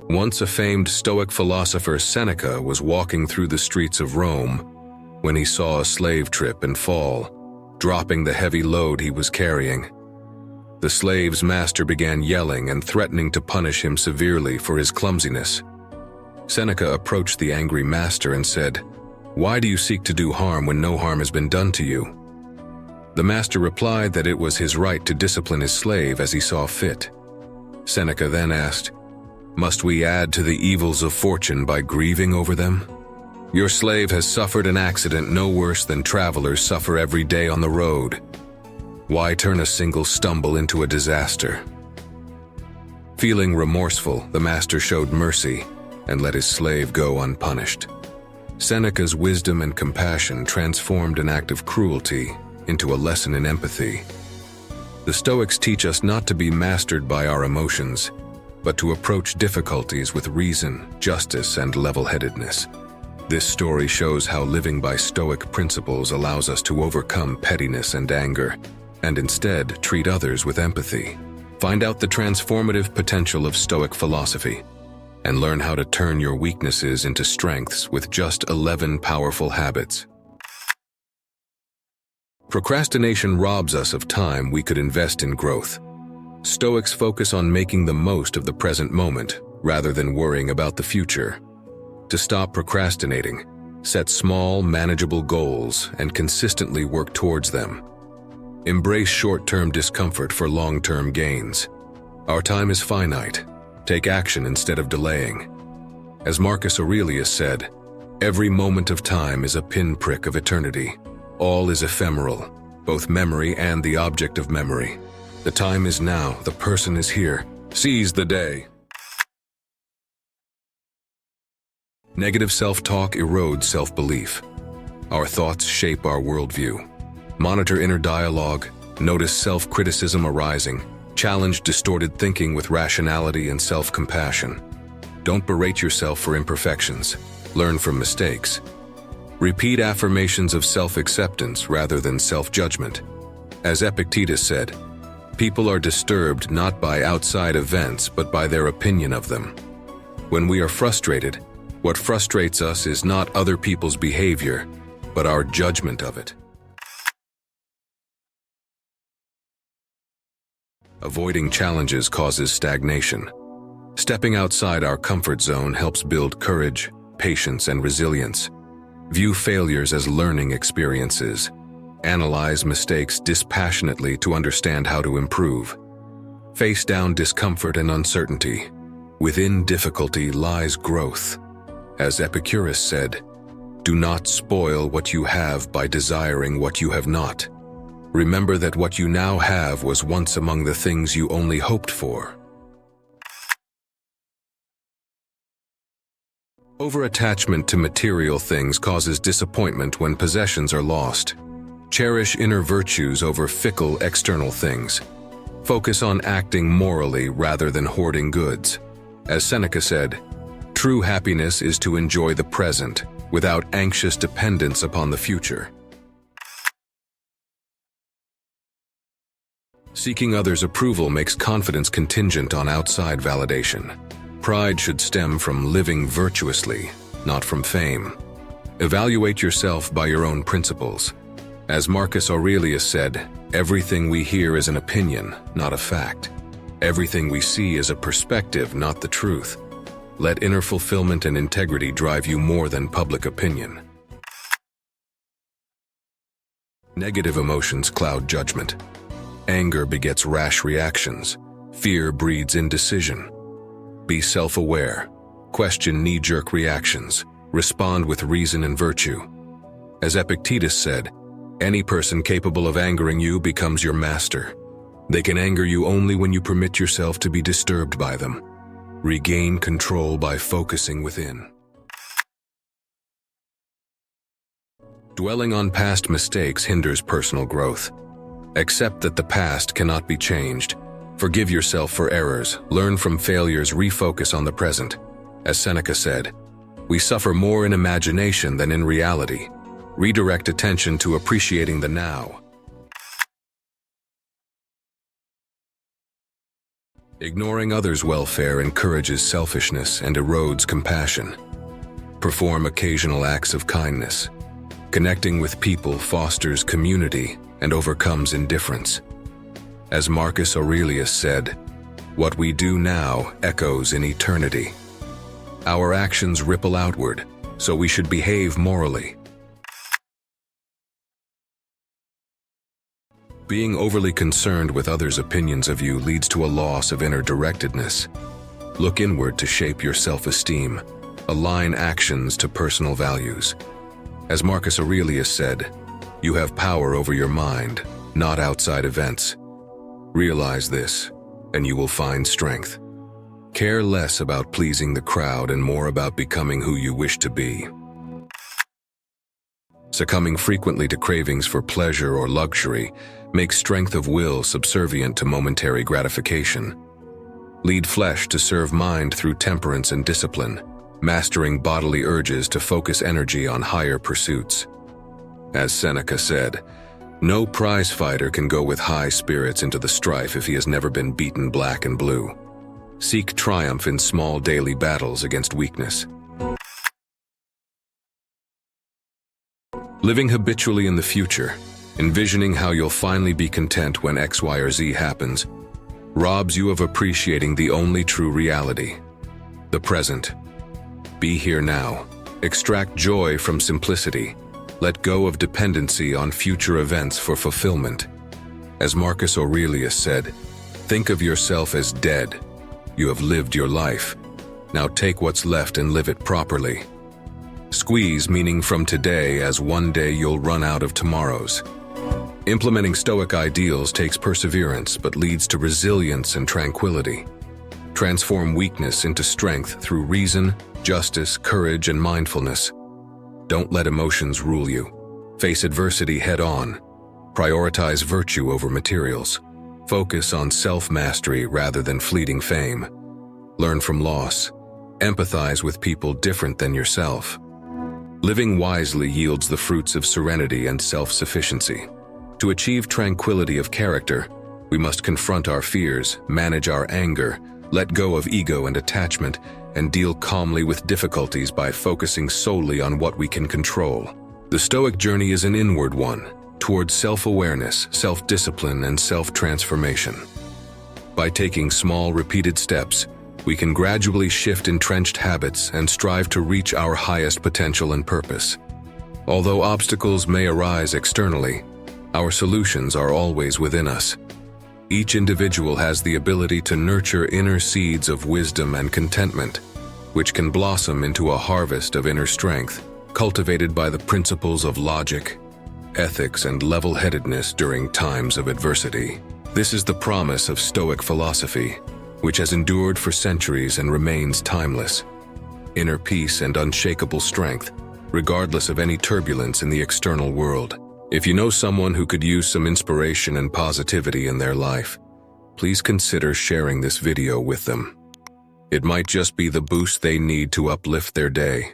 Once a famed Stoic philosopher, Seneca was walking through the streets of Rome when he saw a slave trip and fall, dropping the heavy load he was carrying. The slave's master began yelling and threatening to punish him severely for his clumsiness. Seneca approached the angry master and said, "Why do you seek to do harm when no harm has been done to you?" The master replied that it was his right to discipline his slave as he saw fit. Seneca then asked, "Must we add to the evils of fortune by grieving over them? Your slave has suffered an accident no worse than travelers suffer every day on the road. Why turn a single stumble into a disaster?" Feeling remorseful, the master showed mercy and let his slave go unpunished. Seneca's wisdom and compassion transformed an act of cruelty into a lesson in empathy. The Stoics teach us not to be mastered by our emotions, but to approach difficulties with reason, justice, and level-headedness. This story shows how living by Stoic principles allows us to overcome pettiness and anger, and instead treat others with empathy. Find out the transformative potential of Stoic philosophy, and learn how to turn your weaknesses into strengths with just 11 powerful habits. Procrastination robs us of time we could invest in growth. Stoics focus on making the most of the present moment, rather than worrying about the future. To stop procrastinating, set small, manageable goals and consistently work towards them. Embrace short-term discomfort for long-term gains. Our time is finite. Take action instead of delaying. As Marcus Aurelius said, "Every moment of time is a pinprick of eternity. All is ephemeral, both memory and the object of memory. The time is now, the person is here. Seize the day." Negative self-talk erodes self-belief. Our thoughts shape our worldview. Monitor inner dialogue, notice self-criticism arising, challenge distorted thinking with rationality and self-compassion. Don't berate yourself for imperfections. Learn from mistakes. Repeat affirmations of self-acceptance rather than self-judgment. As Epictetus said, "People are disturbed not by outside events but by their opinion of them." When we are frustrated, what frustrates us is not other people's behavior, but our judgment of it. Avoiding challenges causes stagnation. Stepping outside our comfort zone helps build courage, patience, and resilience. View failures as learning experiences. Analyze mistakes dispassionately to understand how to improve. Face down discomfort and uncertainty. Within difficulty lies growth. As Epicurus said, "Do not spoil what you have by desiring what you have not. Remember that what you now have was once among the things you only hoped for." Over-attachment to material things causes disappointment when possessions are lost. Cherish inner virtues over fickle external things. Focus on acting morally rather than hoarding goods. As Seneca said, "True happiness is to enjoy the present without anxious dependence upon the future." Seeking others' approval makes confidence contingent on outside validation. Pride should stem from living virtuously, not from fame. Evaluate yourself by your own principles. As Marcus Aurelius said, "Everything we hear is an opinion, not a fact. Everything we see is a perspective, not the truth." Let inner fulfillment and integrity drive you more than public opinion. Negative emotions cloud judgment. Anger begets rash reactions. Fear breeds indecision. Be self-aware. Question knee-jerk reactions. Respond with reason and virtue. As Epictetus said, "Any person capable of angering you becomes your master." They can anger you only when you permit yourself to be disturbed by them. Regain control by focusing within. Dwelling on past mistakes hinders personal growth. Accept that the past cannot be changed. Forgive yourself for errors, learn from failures, refocus on the present. As Seneca said, "We suffer more in imagination than in reality." Redirect attention to appreciating the now. Ignoring others' welfare encourages selfishness and erodes compassion. Perform occasional acts of kindness. Connecting with people fosters community and overcomes indifference. As Marcus Aurelius said, "What we do now echoes in eternity." Our actions ripple outward, so we should behave morally. Being overly concerned with others' opinions of you leads to a loss of inner directedness. Look inward to shape your self-esteem. Align actions to personal values. As Marcus Aurelius said, "You have power over your mind, not outside events." Realize this, and you will find strength. Care less about pleasing the crowd and more about becoming who you wish to be. Succumbing frequently to cravings for pleasure or luxury makes strength of will subservient to momentary gratification. Lead flesh to serve mind through temperance and discipline, mastering bodily urges to focus energy on higher pursuits. As Seneca said, "No prize fighter can go with high spirits into the strife if he has never been beaten black and blue." Seek triumph in small daily battles against weakness. Living habitually in the future, envisioning how you'll finally be content when X, Y, or Z happens, robs you of appreciating the only true reality, the present. Be here now. Extract joy from simplicity. Let go of dependency on future events for fulfillment. As Marcus Aurelius said, "Think of yourself as dead. You have lived your life. Now take what's left and live it properly." Squeeze meaning from today, as one day you'll run out of tomorrows. Implementing Stoic ideals takes perseverance but leads to resilience and tranquility. Transform weakness into strength through reason, justice, courage, and mindfulness. Don't let emotions rule you. Face adversity head-on. Prioritize virtue over materials. Focus on self-mastery rather than fleeting fame. Learn from loss. Empathize with people different than yourself. Living wisely yields the fruits of serenity and self-sufficiency. To achieve tranquility of character, we must confront our fears, manage our anger, let go of ego and attachment, and deal calmly with difficulties by focusing solely on what we can control. The Stoic journey is an inward one, towards self-awareness, self-discipline, and self-transformation. By taking small, repeated steps, we can gradually shift entrenched habits and strive to reach our highest potential and purpose. Although obstacles may arise externally, our solutions are always within us. Each individual has the ability to nurture inner seeds of wisdom and contentment, which can blossom into a harvest of inner strength, cultivated by the principles of logic, ethics, and level-headedness during times of adversity. This is the promise of Stoic philosophy, which has endured for centuries and remains timeless. Inner peace and unshakable strength, regardless of any turbulence in the external world. If you know someone who could use some inspiration and positivity in their life, please consider sharing this video with them. It might just be the boost they need to uplift their day.